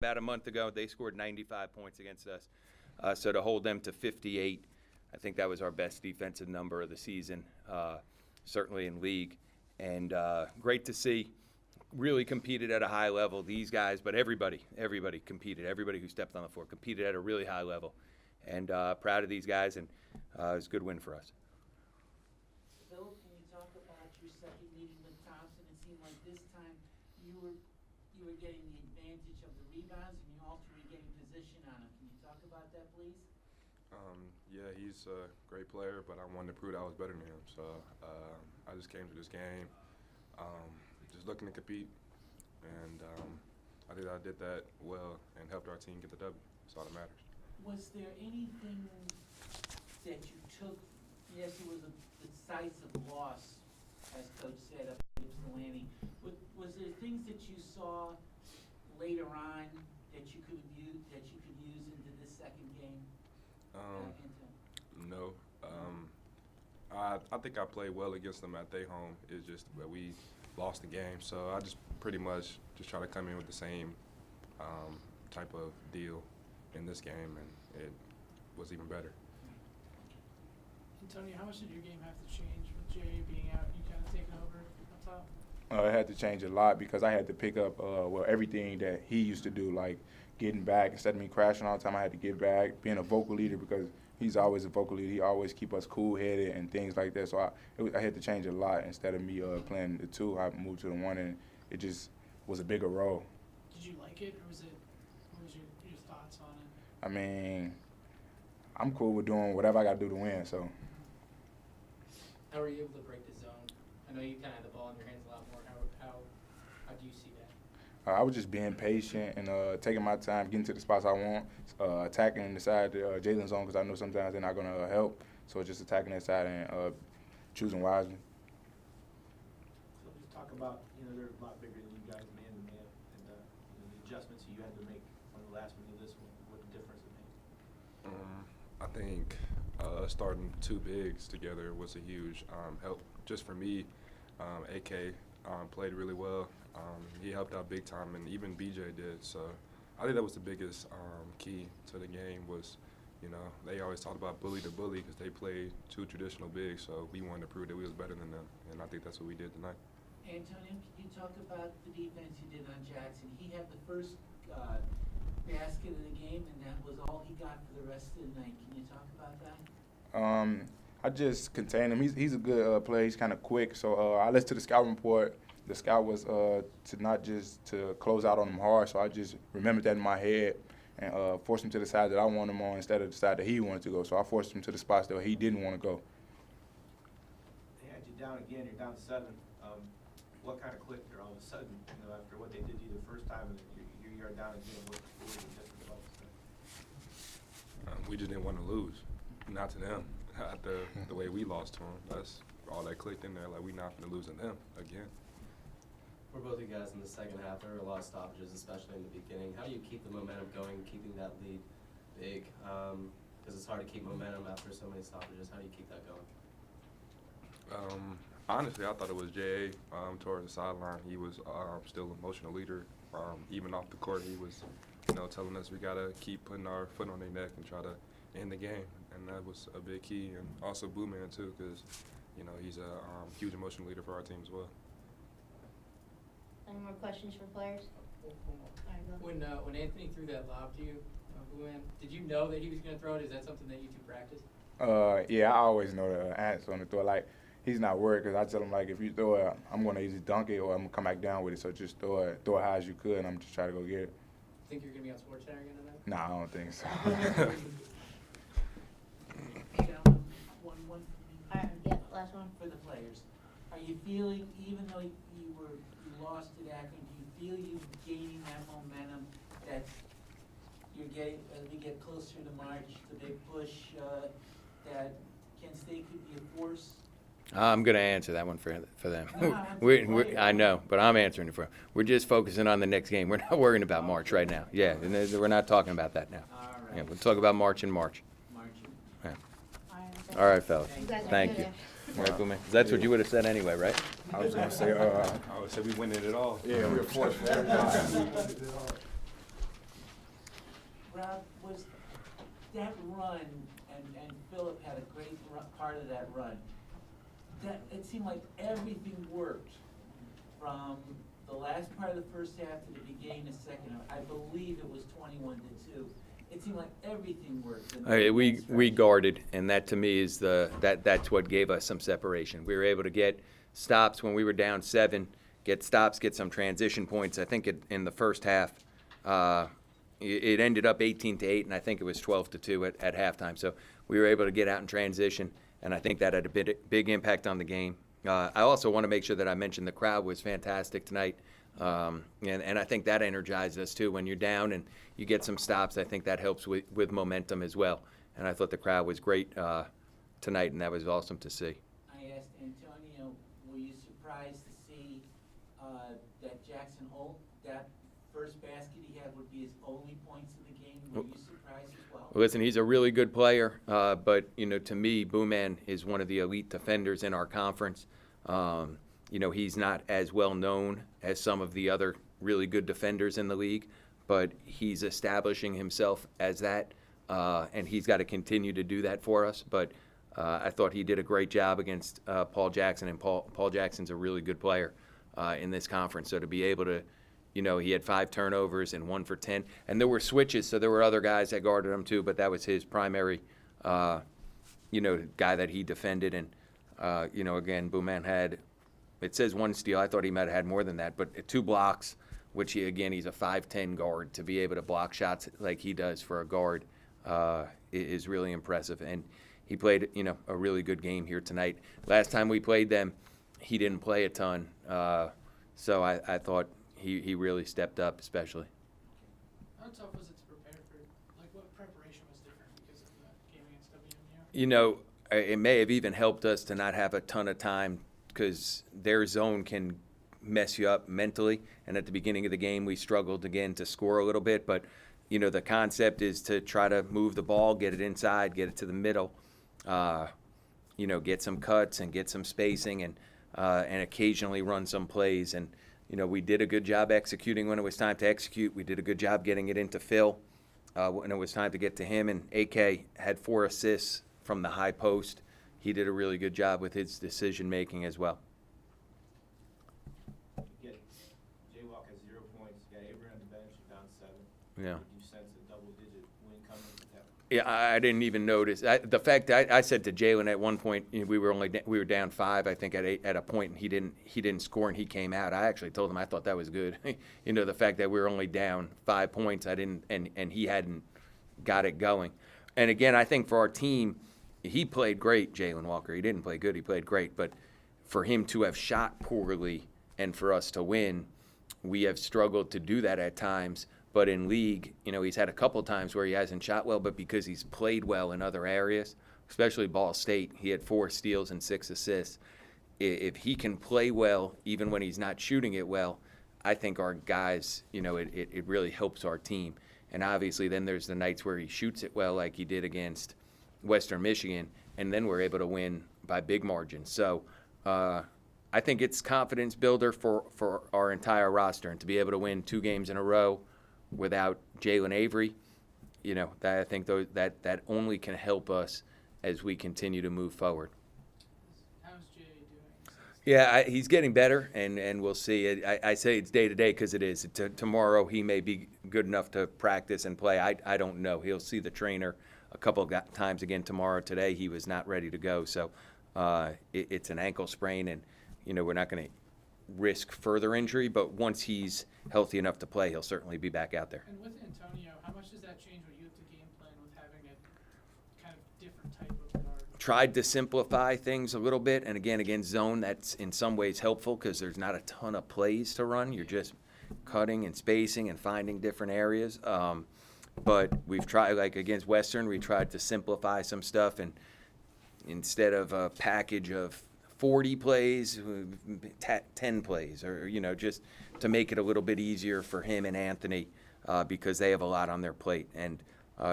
About a month ago, they scored 95 points against us. So to hold them to 58, I think that was our best defensive number of the season, certainly in league. And great to see. Really competed at a high level. These guys, but everybody competed. Everybody who stepped on the floor competed at a really high level. And proud of these guys, and it was a good win for us. Phil, can you talk about your second meeting with Thompson? It seemed like this time you were getting the advantage of the rebounds, and you also were getting position on him. Can you talk about that, please? Yeah, he's a great player, but I wanted to prove that I was better than him. So I just came to this game just looking to compete, and I think I did that well and helped our team get the W. That's all that matters. Was there anything that you took? Yes, it was a decisive loss, as Coach said, up at Ypsilanti. Was there things that you saw later on that you could use into this second game? No. I think I played well against them at their home. It's just that we lost the game, so I just pretty much just try to come in with the same type of deal in this game, and it was even better. And Tony, how much did your game have to change with Jay being out and you kind of taking over on top? It had to change a lot because I had to pick up everything that he used to do, like getting back. Instead of me crashing all the time, I had to get back, being a vocal leader because he's always a vocal leader. He always keep us cool-headed and things like that. So I had to change a lot. Instead of me playing the 2, I moved to the 1, and it just was a bigger role. Did you like it, or what was your thoughts on it? I mean, I'm cool with doing whatever I got to do to win, so. How were you able to break the zone? I know you kind of had the ball in your hands a lot more. How do you see that? I was just being patient and taking my time, getting to the spots I want, attacking the side of Jalen's zone because I know sometimes they're not going to help. So just attacking that side and choosing wisely. So just talk about, they're a lot bigger than you guys, man to man, and the adjustments you had to make from the last one to this one, what difference it made? I think starting 2 bigs together was a huge help just for me. AK played really well. He helped out big time, and even BJ did. So I think that was the biggest key to the game was, they always talked about bully to bully because they played 2 traditional bigs. So we wanted to prove that we was better than them, and I think that's what we did tonight. Antonio, can you talk about the defense you did on Jackson? He had the first basket of the game, and that was all he got for the rest of the night. Can you talk about that? I just contained him. He's a good player. He's kind of quick. So I listened to the scout report. The scout was to not just to close out on him hard. So I just remembered that in my head and forced him to the side that I wanted him on instead of the side that he wanted to go. So I forced him to the spots that he didn't want to go. They had you down again. You're down 7. What kind of clicked there all of a sudden? After what they did to you the first time, and you're down again. What was the difference about this? We just didn't want to lose, not to them. After the way we lost to them, that's all that clicked in there. Like, we not going to lose to them again. For both of you guys in the second half, there were a lot of stoppages, especially in the beginning. How do you keep the momentum going, keeping that lead big? Because it's hard to keep momentum after so many stoppages. How do you keep that going? Honestly, I thought it was J.A. Towards the sideline. He was still an emotional leader. Even off the court, he was, telling us we got to keep putting our foot on their neck and try to end the game. And that was a big key. And also Boo Man, too, because, he's a huge emotional leader for our team as well. Any more questions for players? When Anthony threw that lob to you, did you know that he was going to throw it? Is that something that you two practice? Yeah, I always know the answer on the throw. Like, he's not worried because I tell him, like, if you throw it, I'm going to either dunk it or I'm going to come back down with it. So just throw it high as you could, and I'm just trying to go get it. Think you're going to be on SportsCenter again tonight? No, I don't think so. Gentlemen, one All right, yep, last one. for the players. Are you feeling, even though you lost to Akron, do you feel you gaining that momentum that you're getting as we get closer to March, the big push, that Kent State could be a force? I'm going to answer that one for them. No, I know, but I'm answering it for them. We're just focusing on the next game. We're not worrying about March right now. Yeah, and we're not talking about that now. All right. Yeah, we'll talk about March in March. March. Yeah. All All right, fellas. You guys are Thank good. you. Right, Booman? That's what you would have said anyway, right? I was going to say, I would say we winning it all. yeah, we're fortunate. Rob, was that run, and Philip had a great part of that run, that it seemed like everything worked from the last part of the first half to the beginning of the second half. I believe it was 21-2. It seemed like everything worked. in that We stretch. guarded, and that to me is that's what gave us some separation. We were able to get stops when we were down 7, get stops, get some transition points. I think in the first half, it ended up 18-8, and I think it was 12-2 at halftime. So we were able to get out in transition, and I think that had a big impact on the game. I also want to make sure that I mentioned the crowd was fantastic tonight. And I think that energized us too. When you're down and you get some stops, I think that helps with momentum as well. And I thought the crowd was great tonight, and that was awesome to see. I asked Antonio, were you surprised to see that Jackson Holt, that first basket he had would be his only points in the game? Were you surprised as well? Listen, he's a really good player, but to me, Booman is one of the elite defenders in our conference. He's not as well known as some of the other really good defenders in the league, but he's establishing himself as that, and he's got to continue to do that for us. But I thought he did a great job against Paul Jackson, and Paul Jackson's a really good player in this conference. So to be able to, he had 5 turnovers and 1 for 10, and there were switches, so there were other guys that guarded him too, but that was his primary, guy that he defended. And, again, Booman had, it says 1 steal. I thought he might have had more than that, but 2 blocks, which he's a 5'10" guard. To be able to block shots like he does for a guard is really impressive. And he played, a really good game here tonight. Last time we played them, he didn't play a ton. So I thought he really stepped up, especially. How tough was it to prepare for, what preparation was different because of the game against WMU? It may have even helped us to not have a ton of time, because their zone can mess you up mentally. And at the beginning of the game, we struggled again to score a little bit. But, the concept is to try to move the ball, get it inside, get it to the middle, get some cuts and get some spacing, and occasionally run some plays. And, we did a good job executing when it was time to execute. We did a good job getting it into Phil when it was time to get to him. And AK had 4 assists from the high post. He did a really good job with his decision-making as well. You get Jaywalk has 0 points. You got Avery on the bench, you're down 7. Yeah. Did you sense a double-digit win coming with that? Yeah, I didn't even notice. The fact that I said to Jalen at one point, we were down 5, I think, at a point, and he didn't score, and he came out. I actually told him I thought that was good. The fact that we were only down 5 points, and he hadn't got it going. And again, I think for our team, he played great, Jalen Walker. He didn't play good. He played great. But for him to have shot poorly and for us to win, we have struggled to do that at times. But in league, he's had a couple times where he hasn't shot well, but because he's played well in other areas, especially Ball State, he had 4 steals and 6 assists. If he can play well, even when he's not shooting it well, I think our guys, it really helps our team. And obviously then there's the nights where he shoots it well, like he did against Western Michigan, and then we're able to win by big margins. So I think it's confidence builder for our entire roster, and to be able to win 2 games in a row without Jalen Avery, that I think that only can help us as we continue to move forward. How's Jay doing? Yeah, he's getting better, and we'll see. I say it's day to day because it is. Tomorrow he may be good enough to practice and play. I don't know. He'll see the trainer a couple of times again tomorrow. Today he was not ready to go, so it's an ankle sprain, and we're not going to risk further injury. But once he's healthy enough to play, he'll certainly be back out there. And with Antonio, how much does that change what you have to game plan with having a kind of different type of guard? Tried to simplify things a little bit, and again against zone, that's in some ways helpful because there's not a ton of plays to run. You're just cutting and spacing and finding different areas. But we've tried, like against Western, we tried to simplify some stuff, and instead of a package of 40 plays, 10 plays, or just to make it a little bit easier for him and Anthony, because they have a lot on their plate, and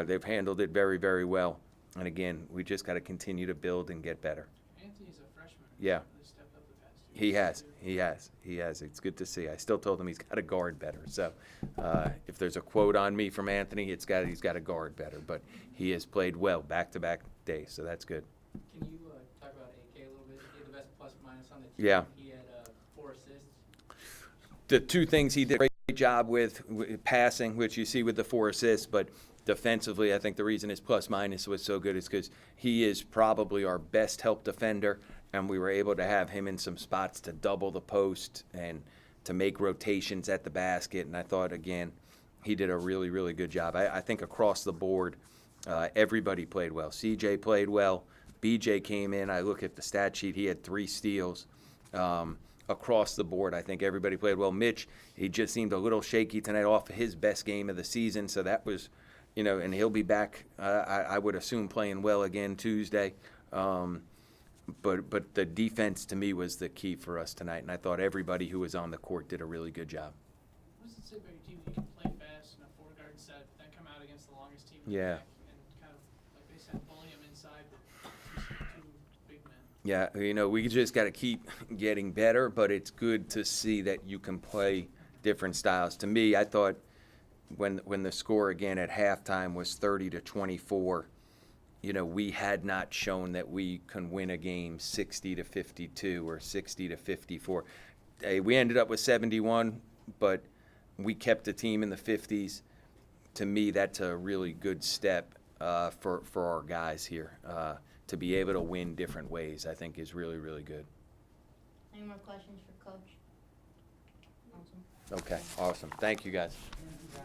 they've handled it very, very well. And again, we just got to continue to build and get better. Anthony's a freshman. Yeah. He's really stepped up the past He has. It's good to see. I still told him he's got to guard better. So if there's a quote on me from Anthony, he's got to guard better. But he has played well back-to-back days, so that's good. Can you talk about AK a little bit? He had the best plus minus on the team. Yeah. He had 4 assists. The two things he did a great job with passing, which you see with the 4 assists, but defensively, I think the reason his plus minus was so good is because he is probably our best help defender, and we were able to have him in some spots to double the post and to make rotations at the basket. And I thought, again, he did a really, really good job. I think across the board, everybody played well. CJ played well. BJ came in. I look at the stat sheet. He had 3 steals. Across the board, I think everybody played well. Mitch, he just seemed a little shaky tonight off his best game of the season, so that was, and he'll be back, I would assume, playing well again Tuesday. But the defense, to me, was the key for us tonight, and I thought everybody who was on the court did a really good job. What does it say about your team that you can play fast in a 4-guard set, then come out against the longest team in the Yeah. back and kind of, like they said, bully them inside with two big men? Yeah, we just got to keep getting better, but it's good to see that you can play different styles. To me, I thought when the score again at halftime was 30-24, we had not shown that we can win a game 60-52 or 60-54. We ended up with 71, but we kept the team in the 50s. To me, that's a really good step for our guys here. To be able to win different ways, I think, is really, really good. Any more questions for Coach? Awesome. Okay, awesome. Thank you, guys. Yeah.